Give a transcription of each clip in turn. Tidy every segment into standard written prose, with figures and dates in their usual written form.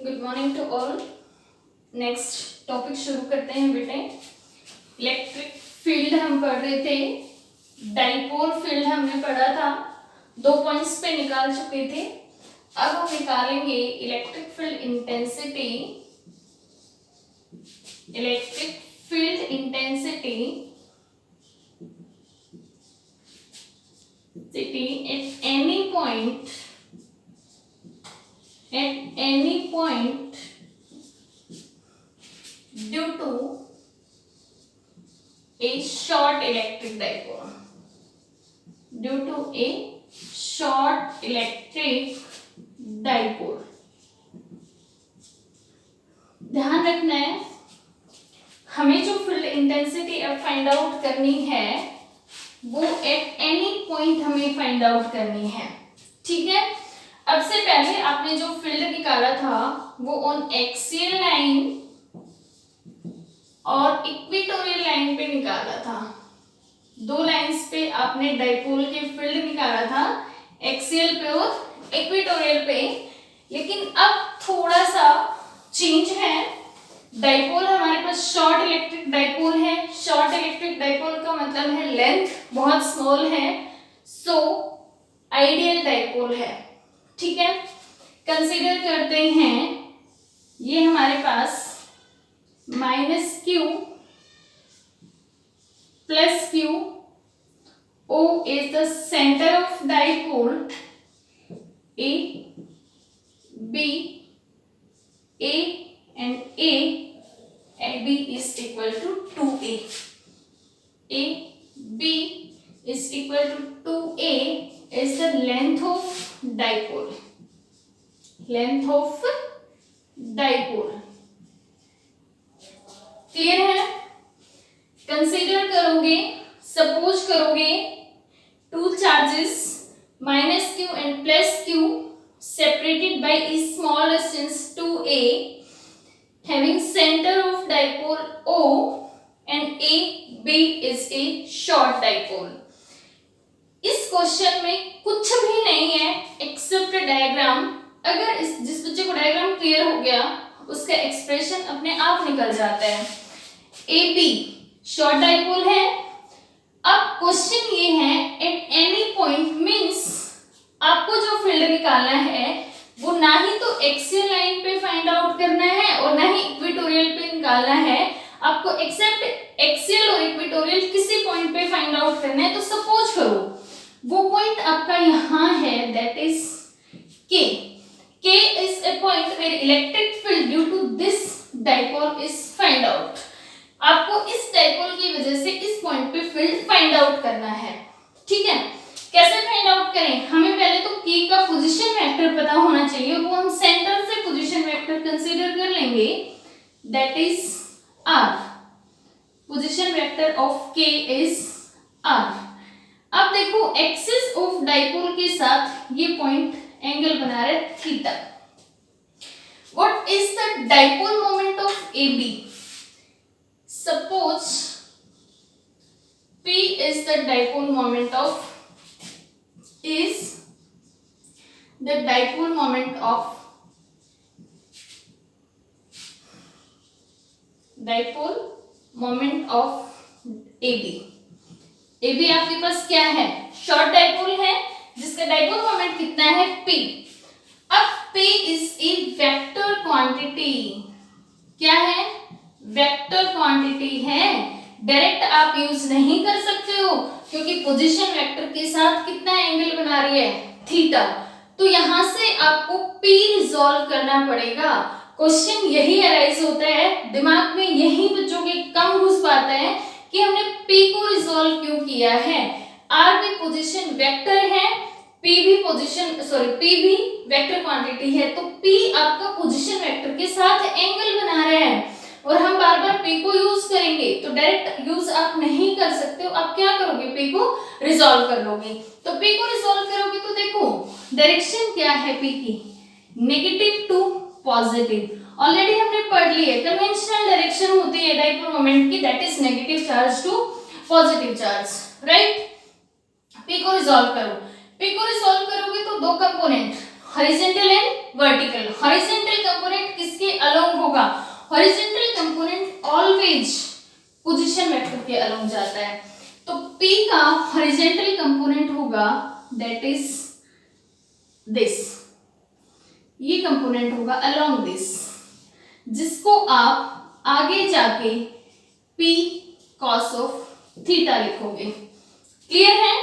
Good morning to all. Next topic शुरू करते हैं बेटे। इलेक्ट्रिक फील्ड हम पढ़ रहे थे, डाइपोल फील्ड हमने पढ़ा था, 2 पॉइंट्स पे निकाल चुके थे। अब हम निकालेंगे electric field intensity. Electric field intensity at any point due to a short electric dipole. Due to a short electric dipole. ध्यान रखना है, हमें जो फील्ड इंटेंसिटी अब फाइंड आउट करनी है वो एट एनी पॉइंट हमें फाइंड आउट करनी है। ठीक है, अब से पहले आपने जो फील्ड निकाला था वो ऑन एक्सियल लाइन और इक्वेटोरियल लाइन पे निकाला था। 2 लाइंस पे आपने डाइपोल के फील्ड निकाला था, एक्सियल पे और इक्वेटोरियल पे। लेकिन अब थोड़ा सा चेंज है, डाइपोल हमारे पास शॉर्ट इलेक्ट्रिक डाइपोल है। शॉर्ट इलेक्ट्रिक डाइपोल का मतलब है लेंथ बहुत स्मॉल है, सो आइडियल डाइपोल है। ठीक है, कंसीडर करते हैं ये हमारे पास -q + q, O is the center of dipole, A, B, A and B is equal to 2A. A, B is equal to 2A is the length of dipole. Length of dipole. Clear है? Consider करोगे, suppose करोगे 2 charges -q and +q separated by a small distance 2a having center of dipole O and A, B is a short dipole. इस question में कुछ भी नहीं है accept diagram. अगर जिस बच्चे को डायग्राम क्लियर हो गया उसका एक्सप्रेशन अपने आप निकल जाता है। ए बी शॉर्ट डाइपोल है। अब क्वेश्चन ये है एट एनी पॉइंट मींस आपको जो फील्ड निकालना है वो ना ही तो एक्सियल लाइन पे फाइंड आउट करना है और ना ही इक्वेटोरियल पे निकालना है। आपको एक्सेप्ट एक्सियल और इक्वेटोरियल किसी पॉइंट पे फाइंड आउट करना है। तो सपोज करो वो पॉइंट आपका यहाँ है, that is K. K is a point where electric field due to this dipole is find out. आपको इस डाइपोल की वजह से इस पॉइंट पे फील्ड फाइंड आउट करना है। ठीक है, कैसे फाइंड आउट करें? हमें पहले तो K का पोजीशन वेक्टर पता होना चाहिए, वो हम सेंटर से पोजीशन वेक्टर कंसीडर कर लेंगे, that is R. Position vector of K is R. अब देखो एक्सिस ऑफ डाइपोल के साथ ये पॉइंट एंगल बना रहा है theta. What is the dipole moment of AB? Suppose P is the dipole moment of AB. AB आपके पास क्या है? शॉर्ट डाइपोल है जिसका डाइपोल मोमेंट कितना है? P. अब P is a vector quantity. क्या है? वेक्टर क्वांटिटी है। डायरेक्ट आप यूज नहीं कर सकते हो क्योंकि पोजीशन वेक्टर के साथ कितना एंगल बना रही है? थीटा। तो यहां से आपको P रिजॉल्व करना पड़ेगा। क्वेश्चन यही अराइज होता है, दिमाग में यही बच्चों के कम घुस पाता है कि हमने P को रिजॉल्व क्यों किया है। R भी पोजीशन वेक्टर है, P भी वेक्टर क्वांटिटी है, तो P आपका पोजीशन वेक्टर के साथ एंगल बना रहा है और हम बार बार P को यूज करेंगे तो डायरेक्ट यूज आप नहीं कर सकते हो। आप क्या करोगे? P को रिजॉल्व कर लोगे। तो P को रिजॉल्व करोगे तो देखो डायरेक्शन क्या है P की? Negative to positive. ऑलरेडी हमने पढ़ ली है, कन्वेंशनल डायरेक्शन होती है डाइपोल मोमेंट की, that is negative charge to positive charge, right? P को रिजॉल्व करो। P को रिजॉल्व करोगे तो 2 component horizontal and vertical. Horizontal component किसके अलोंग होगा? Horizontal component always position vector के अलोंग जाता है। तो P का हॉरिजॉन्टल कंपोनेंट होगा दैट इज दिस, ये कंपोनेंट होगा अलोंग दिस, जिसको आप आगे जाके P cos ऑफ थीटा लिखोगे। क्लियर है?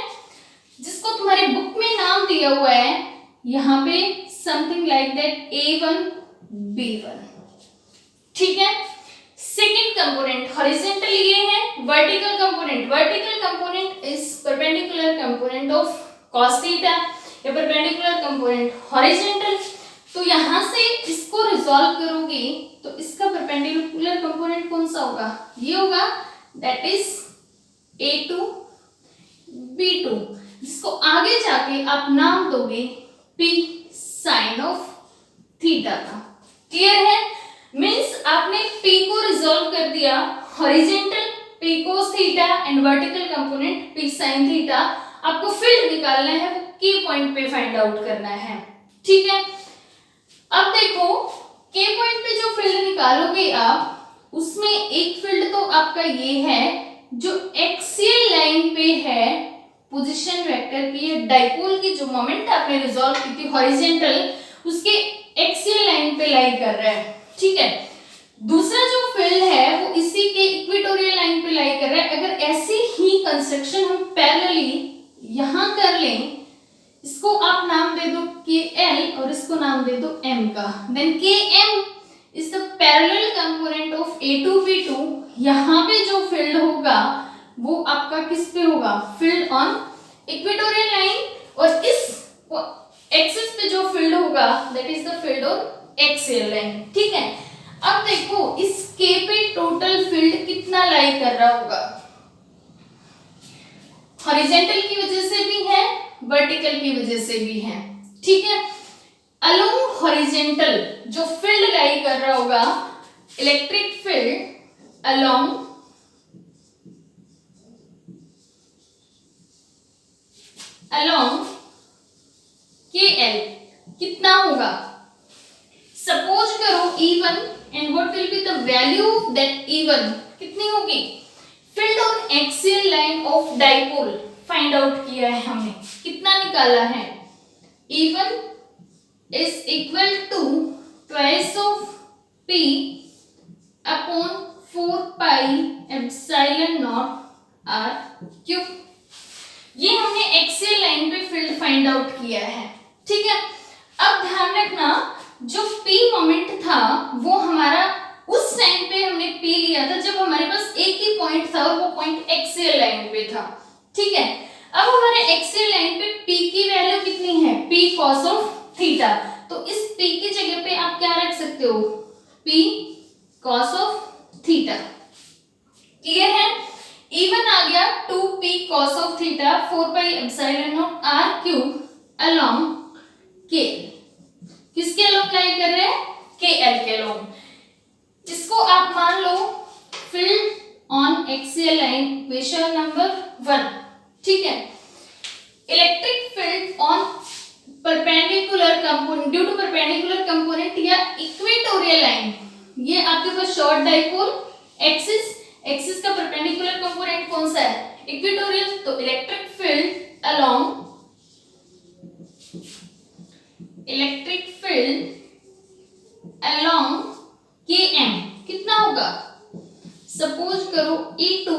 जिसको तुम्हारे बुक में नाम दिया हुआ है यहाँ पे something like that A1 B1। ठीक है। सेकेंड कंपोनेंट हॉरिजॉन्टल ये है, vertical component is perpendicular component of cos theta या परपेंडिकुलर कंपोनेंट हॉरिजॉन्टल। तो यहां से इसको रिजॉल्व करोगे तो इसका परपेंडिकुलर कंपोनेंट कौन सा होगा? ये होगा, दैट इज A2 B2, जिसको आगे जाके आप नाम दोगे P sin ऑफ थीटा का। क्लियर है? मीन्स आपने P को रिजॉल्व कर दिया, horizontal P cos theta and vertical component P sin theta. आपको फील्ड निकालना है, वो की पॉइंट पे फाइंड आउट करना है। ठीक है। अब देखो के पॉइंट पे जो फील्ड निकालोगे आप, उसमें एक फील्ड तो आपका ये है जो एक्सियल लाइन पे है पोजीशन वेक्टर की, ये डाइपोल की जो मोमेंट आपने रिजॉल्व की थी हॉरिजॉन्टल, उसके एक्सियल लाइन पे लाई कर रहा है। ठीक है। दूसरा जो फील्ड है वो इसी के इक्वेटोरियल लाइन पे लाई कर रहा है। अगर ऐसी ही कंस्ट्रक्शन हम पैरेलली यहां कर लें, इसको आप नाम दे दो KL और इसको नाम दे दो M का, then KM is the parallel component of A2 B2। यहाँ पे जो फील्ड होगा वो आपका किस पे होगा? Field on equatorial line. और इस एक्सिस पे जो फील्ड होगा that is the field on axial line. ठीक है। अब देखो इस K पे टोटल फील्ड कितना लाई कर रहा होगा? हॉरिजॉन्टल की वजह से भी है, वर्टिकल की वजह से भी है। ठीक है। अलोंग हॉरिजॉन्टल जो फील्ड लाई कर रहा होगा, इलेक्ट्रिक फील्ड अलोंग KL कितना होगा? सपोज करो E1 and what will be the value of that E1 कितनी होगी? Field on axial line of dipole find out किया है हमने, कितना निकाला है? E1 is equal to twice of P upon 4 pi epsilon naught R cube। ये हमने एक्सियल लाइन पे फील्ड फाइंड आउट किया है। ठीक है। अब ध्यान रखना, जो P मोमेंट था वो हमारा उस टाइम पे हमने P लिया था जब हमारे पास एक ही पॉइंट था और वो पॉइंट एक्सियल लाइन पे था। ठीक है। अब हमारे एक्सियल लाइन पे P की वैल्यू कितनी है? P cos of theta. तो इस P की जगह पे आप क्या रख सकते हो? P cos of theta. Clear है? E1 आ गया 2P cos of theta 4 pi epsilon naught R cube along KL। किसके अलोंग लाई कर रहे हैं? KL के अलोंग। इसको आप मान लो field on axial line equation number 1। ठीक है। Electric field on perpendicular component due to perpendicular component या इक्वेटोरियल लाइन, ये आपके पास शॉर्ट डाइपोल एक्सिस का परपेंडिकुलर कंपोनेंट कौन सा है? इक्वेटोरियल। तो इलेक्ट्रिक फील्ड अलोंग KM कितना होगा? सपोज करो E2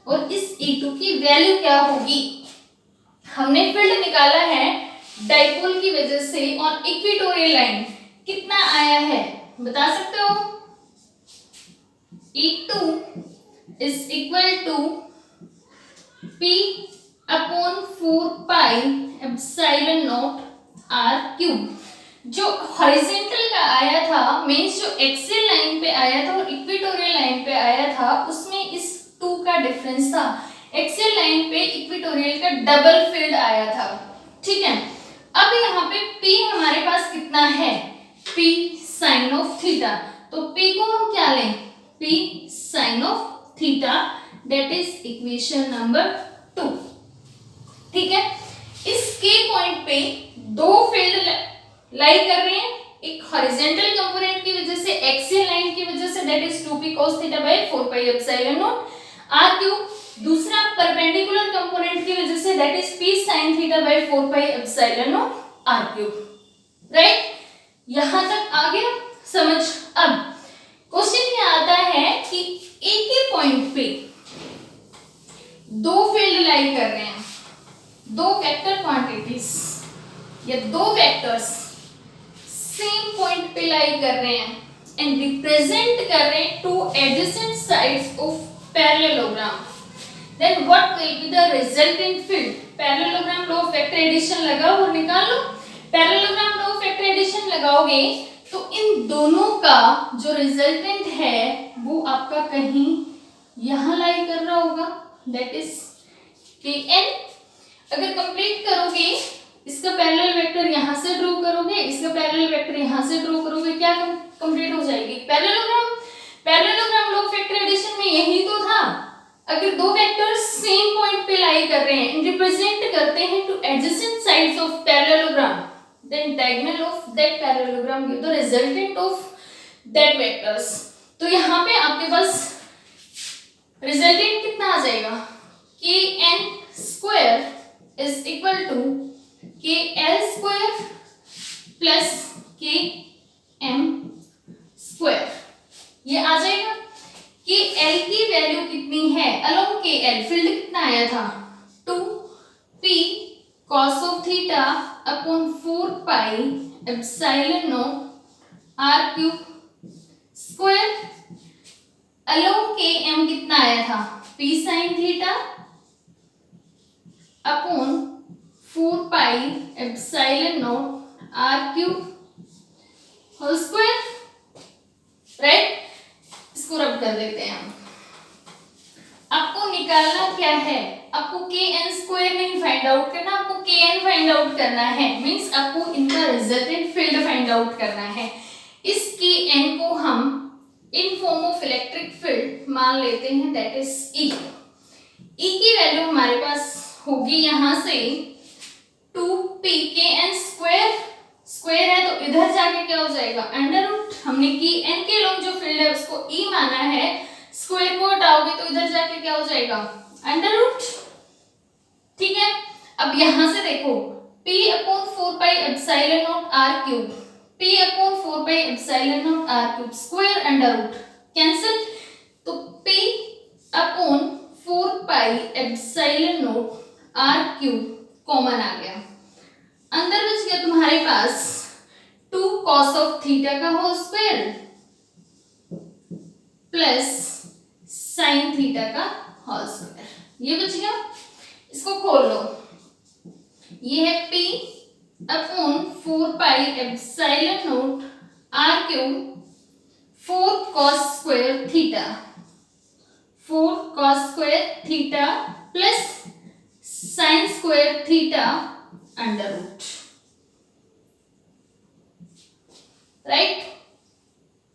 और इस E2 की वैल्यू क्या होगी? हमने फील्ड निकाला है डाइपोल की वजह से और इक्वेटोरियल लाइन, कितना आया है बता सकते हो? E2 is equal to P upon 4 pi epsilon naught R cube। जो हॉरिजॉन्टल का आया था, मींस जो एक्सियल लाइन पे आया था और इक्वेटोरियल लाइन पे आया था, उसमें इस 2 का डिफरेंस था। एक्सियल लाइन पे इक्वेटोरियल का डबल फील्ड आया था। ठीक है। अब यहाँ पे P हमारे पास कितना है? P sin of theta. तो P को हम क्या लें? P sin of theta, that is equation number 2। ठीक है। इस K पॉइंट पे दो फील्ड लाई कर रहे हैं, एक हॉरिजॉन्टल कंपोनेंट की वजह से, एक्सियल लाइन की वजह से, that is 2p cos theta by 4 pi epsilon not r cube. दूसरा परपेंडिकुलर कंपोनेंट की वजह से, that is p sin theta by 4 pi epsilon not r cube. Right, यहां तक आ गया समझ। अब क्वेश्चन ये आता है कि एक ही पॉइंट पे दो फील्ड लाई कर रहे हैं, दो वेक्टर क्वांटिटीज या दो वेक्टर्स सेम पॉइंट पे लाई कर रहे हैं एंड रिप्रेजेंट कर रहे हैं two adjacent sides of parallelogram, then what will be the resultant field. Parallelogram law of vector addition लगाओ और निकाल लो। Parallelogram law of vector addition लगाओगे तो इन दोनों का जो रिजल्टेंट है वो आपका कहीं यहां लाई कर रहा होगा, दैट इज kn। अगर कंप्लीट करोगे, इसका पैरेलल वेक्टर यहां से ड्रॉ करोगे, इसका पैरेलल वेक्टर यहां से ड्रॉ करोगे, क्या कंप्लीट हो जाएगी parallelogram. Parallelogram law of vector addition में यही तो था, अगर दो वेक्टर्स सेम पॉइंट पे लाई कर रहे हैं, रिप्रेजेंट करते हैं two adjacent sides of parallelogram, then diagonal of that parallelogram give the resultant of that vectors। तो यहाँ पे आपके पास रिजल्टेंट कितना आ जाएगा, kn square is equal to kl square plus km square। ये आ जाएगा। kl की वैल्यू कितनी है, अलोंग kl फील्ड कितना आया था, 2p cos of theta upon 4 pi epsilon not r cube square. Along km कितना आया था, p sin theta upon 4 pi epsilon not r cube whole square. Right, इसको रब कर देते हैं हम। आपको निकालना क्या है, आपको kn स्क्वायर नहीं फाइंड आउट करना, आपको kn फाइंड आउट करना है, मींस आपको इनका रिजल्टेंट फील्ड फाइंड आउट करना है। इस kn को हम in form of electric field मान लेते हैं, दैट इज E। E की वैल्यू हमारे पास होगी यहां से 2p, kn स्क्वायर स्क्वायर है तो इधर जाके क्या हो जाएगा अंडर रूट। हमने kn के लोग जो फील्ड है उसको E माना है, स्क्वायर को हटाओगे तो इधर जाके क्या हो जाएगा अंडर रूट। ठीक है, अब यहां से देखो p upon 4 pi epsilon not r cube, p upon 4 pi epsilon not r cube square under root cancel, तो p upon 4 pi epsilon not r cube common आ गया, अंदर बच गया तुम्हारे पास 2 cos ऑफ थीटा का whole square plus sine theta का होल स्क्वायर, ये बच गया। इसको खोल लो, ये है p upon 4 pi epsilon not r cube 4 cos square theta, 4 cos square theta plus sine square theta under root. Right,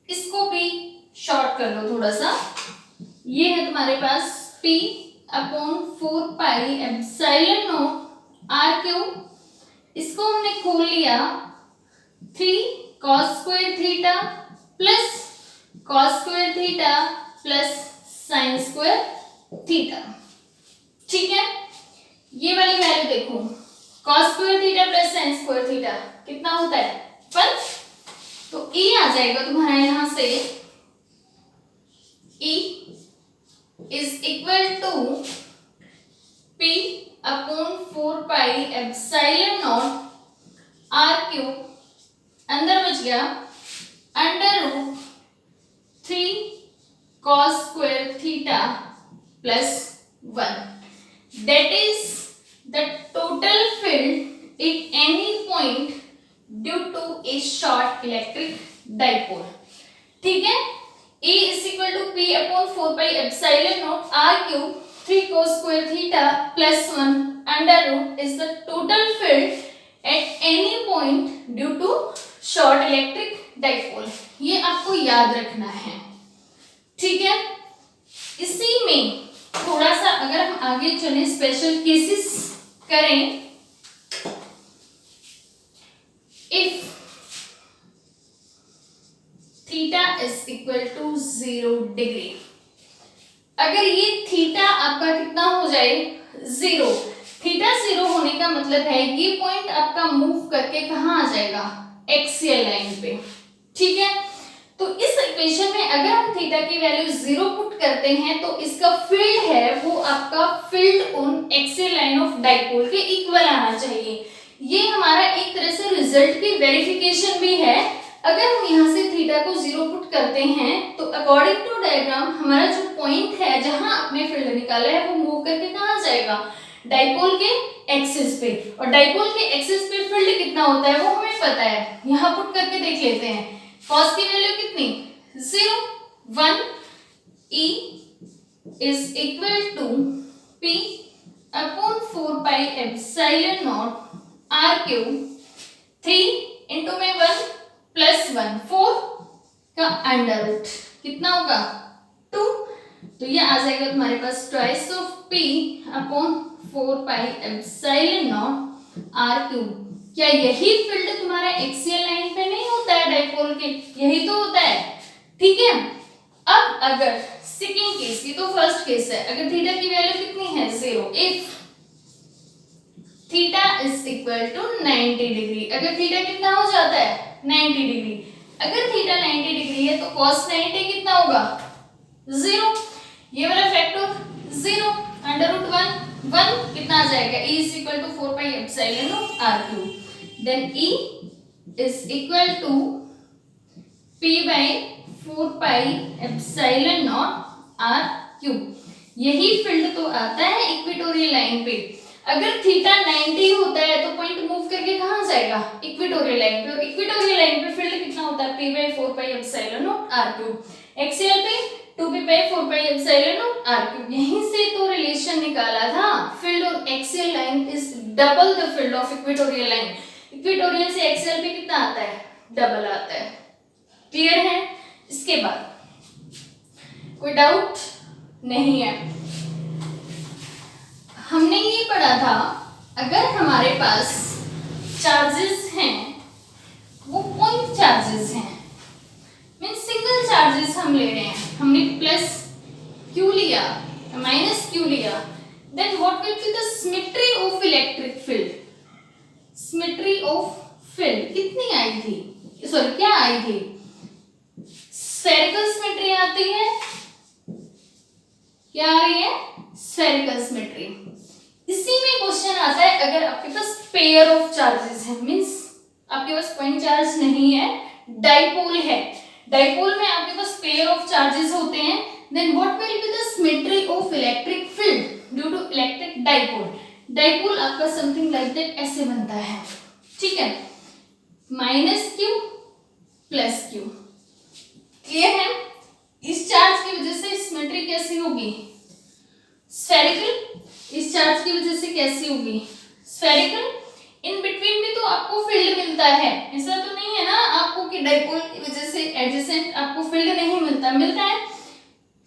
इसको भी शॉर्ट कर लो थोड़ा सा, ये है तुम्हारे पास p upon 4 pi epsilon not r cube, इसको हमने खोल लिया 3 cos square theta plus cos square theta plus sine square theta. ठीक है, ये वाली वैल्यू देखो, cos square theta plus sine square theta कितना होता है 1, तो E आ जाएगा तुम्हारा यहां से, E is equal to p upon 4 pi epsilon not r cube, अंदर बच गया under root 3 cos square theta plus 1, that is the total field at any point due to a short electric dipole। ठीक है, E is equal to p upon 4 pi epsilon naught r cube 3 cos square theta plus 1 under root is the total field at any point due to short electric dipole। ये आपको याद रखना है। ठीक है, इसी में थोड़ा सा अगर हम आगे चले, स्पेशल केसेस करें, if theta is equal to 0 degree. अगर ये थीटा आपका कितना हो जाए 0, थीटा 0 होने का मतलब है ये पॉइंट आपका मूव करके कहाँ आ जाएगा एक्सियल लाइन पे, ठीक है। तो इस इक्वेशन में अगर हम थीटा की वैल्यू 0 पुट करते हैं तो इसका फील्ड है वो आपका field on axial line of dipole के इक्वल आना चाहिए। ये हमारा एक तरह से रिजल्ट की वेरिफिकेशन भी है। अगर हम यहाँ से थीटा को 0 पुट करते हैं तो अकॉर्डिंग टू डायग्राम हमारा जो पॉइंट है जहां आपने फील्ड निकाला है वो मूव करके कहाँ जाएगा डाइपोल के एक्सिस पे, और डाइपोल के एक्सिस पे फील्ड कितना होता है वो हमें पता है। यहाँ पुट करके देख लेते हैं। कॉस की वैल्यू कितनी 0 1 E is equal to P upon 4 pi epsilon not R cube 3 into में 1 प्लस 1 4 का अंडर रूट कितना होगा 2, तो ये आ जाएगा तुम्हारे पास twice of P upon 4 pi epsilon not R cube. क्या यही फील्ड तुम्हारा एक्सियल लाइन पे नहीं होता है डाइपोल के, यही तो होता है, ठीक है। अब अगर सेकंड केस की तो फर्स्ट केस है, अगर थीटा की वैल्यू कितनी है 0, if theta is equal to 90 degree, अगर थीटा कितना हो जाता है 90 डिग्री, अगर थीटा 90 डिग्री है तो cos 90 कितना होगा 0, ये वाला फैक्टर 0 अंडर रूट 1 कितना आ जाएगा E is equal to 4 pi epsilon not R cube, then E is equal to P by 4 pi epsilon not R cube. यही फील्ड तो आता है इक्वेटोरियल लाइन पे। अगर थीटा 90 होता है तो पॉइंट मूव करके कहाँ जाएगा इक्वेटोरियल लाइन पे, और इक्वेटोरियल लाइन पे फील्ड कितना होता है P by 4 pi epsilon not R cube, axial पे 2P by 4 pi epsilon not R cube. यहीं से तो रिलेशन निकाला था, field on axial line is double the field of equatorial line. Equatorial से एक्सियल पे कितना आता है डबल आता है, क्लियर है। इसके बाद कोई डाउट नहीं है। हमने ये पढ़ा था अगर हमारे पास चार्जेस हैं वो पॉइंट चार्जेस हैं, मींस सिंगल चार्जेस हम ले रहे हैं, हमने प्लस क्यू लिया माइनस क्यू लिया, then what will be the symmetry of electric field. Symmetry of field कितनी आई थी, सॉरी क्या आई थी, स्फेरिकल सिमेट्री आती है, क्या आ रही है स्फेरिकल सिमेट्री। इसी में क्वेश्चन आता है अगर आपके पास पेयर ऑफ चार्जेस है, मींस आपके पास पॉइंट चार्ज नहीं है डाइपोल है, डाइपोल में आपके पास पेयर ऑफ चार्जेस होते हैं, then what will be the symmetry of electric field due to electric dipole. Dipole आपका समथिंग लाइक दैट ऐसे बनता है, ठीक है, minus q plus q, clear है। इस चार्ज की वजह से सिमेट्री कैसी होगी स्फेरिकल, इस चार्ज की वजह से कैसी होगी स्फेरिकल। इन बिटवीन भी तो आपको फील्ड मिलता है, ऐसा तो नहीं है ना आपको कि डाइपोल की वजह से एडजेसेंट आपको फील्ड नहीं मिलता, मिलता है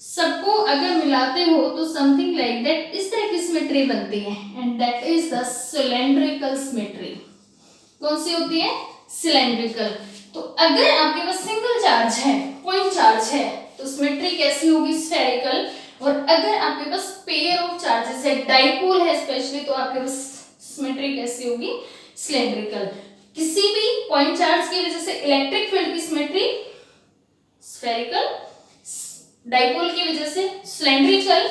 सबको। अगर मिलाते हो तो समथिंग लाइक दैट इस तरह की सिमेट्री बनती है, and that is the cylindrical symmetry. कौन सी होती है सिलेंड्रिकल। तो अगर आपके पास सिंगल चार्ज है पॉइंट चार्ज है तो सिमेट्री कैसी होगी स्फेरिकल, और अगर आपके पास पेयर ऑफ चार्जेस है डाइपोल है स्पेशली तो आपके पास सिमेट्री कैसी होगी सिलेंड्रिकल। किसी भी पॉइंट चार्ज की वजह से इलेक्ट्रिक फील्ड की सिमेट्री स्फेरिकल, डाइपोल की वजह से सिलेंड्रिकल।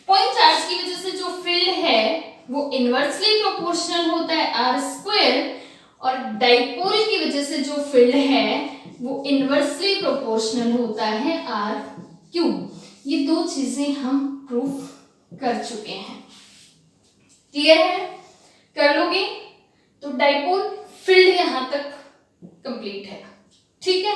पॉइंट चार्ज की वजह से जो फील्ड है वो इनवर्सली प्रोपोर्शनल होता है आर स्क्वायर, और डाइपोल की वजह से जो फील्ड है वो इनवर्सली प्रोपोर्शनल होता है आर क्यूब। ये दो चीजें हम प्रूफ कर चुके हैं, क्लियर है, कर लोगे तो डाइपोल फील्ड यहां तक कंप्लीट है, ठीक है।